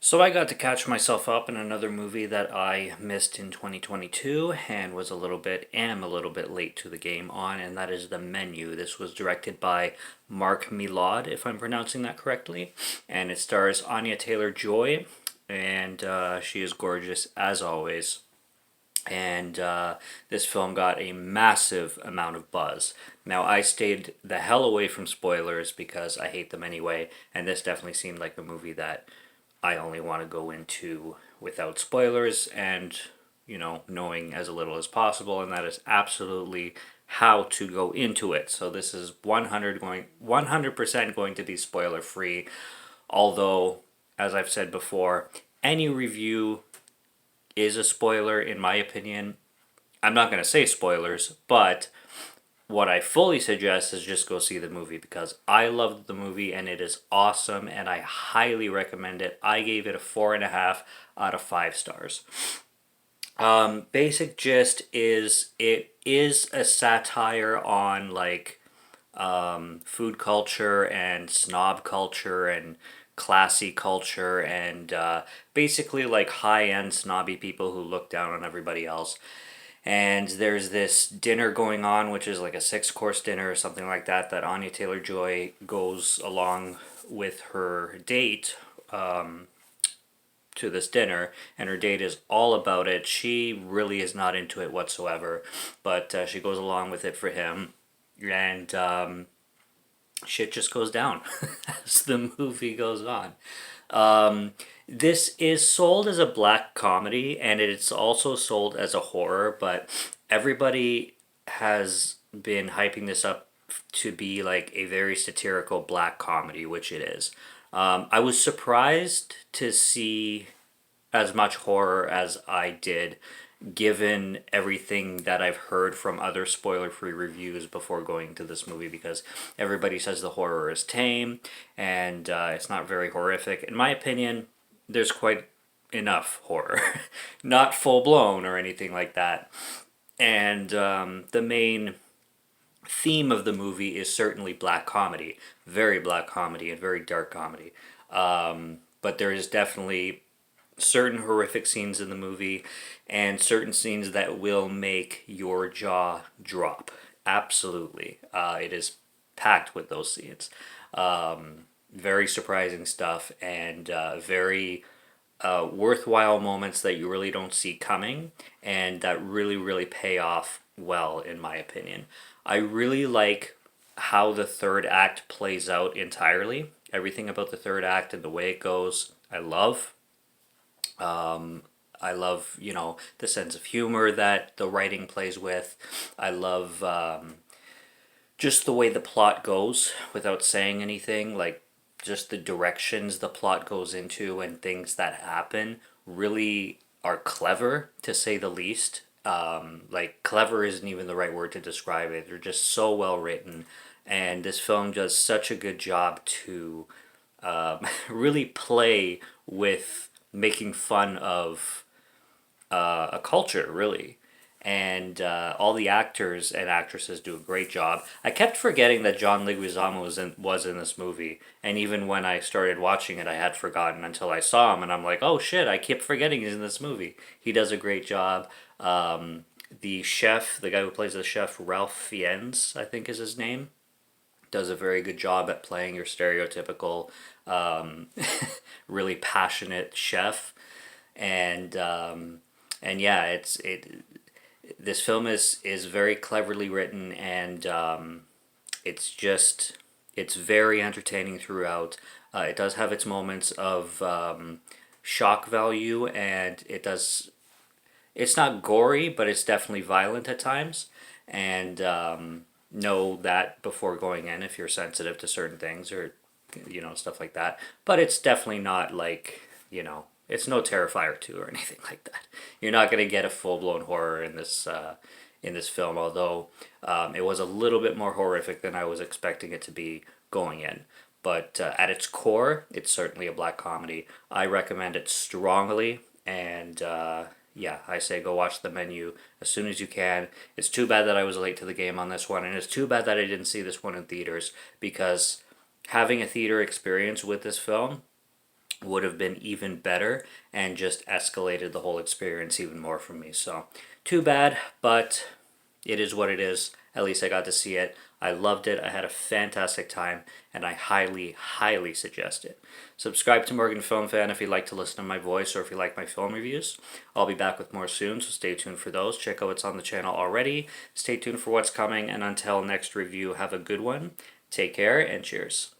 So I got to catch myself up in another movie that I missed in 2022 and am a little bit late to the game on, and that is The Menu. This was directed by Mark Mylod, if I'm pronouncing that correctly, and it stars Anya Taylor-Joy, and she is gorgeous as always. And this film got a massive amount of buzz. Now, I stayed the hell away from spoilers because I hate them anyway, and this definitely seemed like a movie that I only want to go into without spoilers and, knowing as little as possible, and that is absolutely how to go into it. So this is 100% going to be spoiler free, although as I've said before, any review is a spoiler in my opinion. I'm not going to say spoilers, but what I fully suggest is just go see the movie because I loved the movie and it is awesome and I highly recommend it. I gave it a 4.5 out of 5 stars. Basic gist is it is a satire on food culture and snob culture and classy culture and basically like high end snobby people who look down on everybody else. And there's this dinner going on, which is like a 6 course dinner or something like that, that Anya Taylor Joy goes along with her date to this dinner, and her date is all about it. She really is not into it whatsoever, but she goes along with it for him, and shit just goes down as the movie goes on. This is sold as a black comedy and it's also sold as a horror, but everybody has been hyping this up to be like a very satirical black comedy, which it is. I was surprised to see as much horror as I did, given everything that I've heard from other spoiler free reviews before going to this movie, because everybody says the horror is tame and it's not very horrific. In my opinion, there's quite enough horror, not full blown or anything like that. And the main theme of the movie is certainly black comedy, very black comedy and very dark comedy. But there is definitely certain horrific scenes in the movie and certain scenes that will make your jaw drop. Absolutely. It is packed with those scenes. Very surprising stuff and very worthwhile moments that you really don't see coming and that really, really pay off well, in my opinion. I really like how the third act plays out entirely. Everything about the third act and the way it goes, I love. I love, the sense of humor that the writing plays with. I love just the way the plot goes without saying anything. Like, just the directions the plot goes into and things that happen really are clever, to say the least. Like, clever isn't even the right word to describe it. They're just so well written. And this film does such a good job to really play with making fun of a culture, really. And all the actors and actresses do a great job. I kept forgetting that John Leguizamo was in this movie, and even when I started watching it, I had forgotten until I saw him, and I'm like, oh shit, I kept forgetting he's in this movie. He does a great job. The chef, the guy who plays the chef, Ralph Fiennes, I think is his name, does a very good job at playing your stereotypical, really passionate chef, and yeah, this film is very cleverly written and it's very entertaining throughout. It does have its moments of shock value and it's not gory, but it's definitely violent at times, and know that before going in if you're sensitive to certain things or stuff like that. But it's definitely not like, it's no Terrifier 2 or anything like that. You're not going to get a full-blown horror in this film, although it was a little bit more horrific than I was expecting it to be going in. But at its core, it's certainly a black comedy. I recommend it strongly, and yeah, I say go watch The Menu as soon as you can. It's too bad that I was late to the game on this one, and it's too bad that I didn't see this one in theaters, because having a theater experience with this film would have been even better and just escalated the whole experience even more for me. So, too bad, but it is what it is. At least I got to see it. I loved it. I had a fantastic time, and I highly, highly suggest it. Subscribe to Morgan Film Fan if you'd like to listen to my voice or if you like my film reviews. I'll be back with more soon, so stay tuned for those. Check out what's on the channel already. Stay tuned for what's coming, and until next review, have a good one. Take care, and cheers.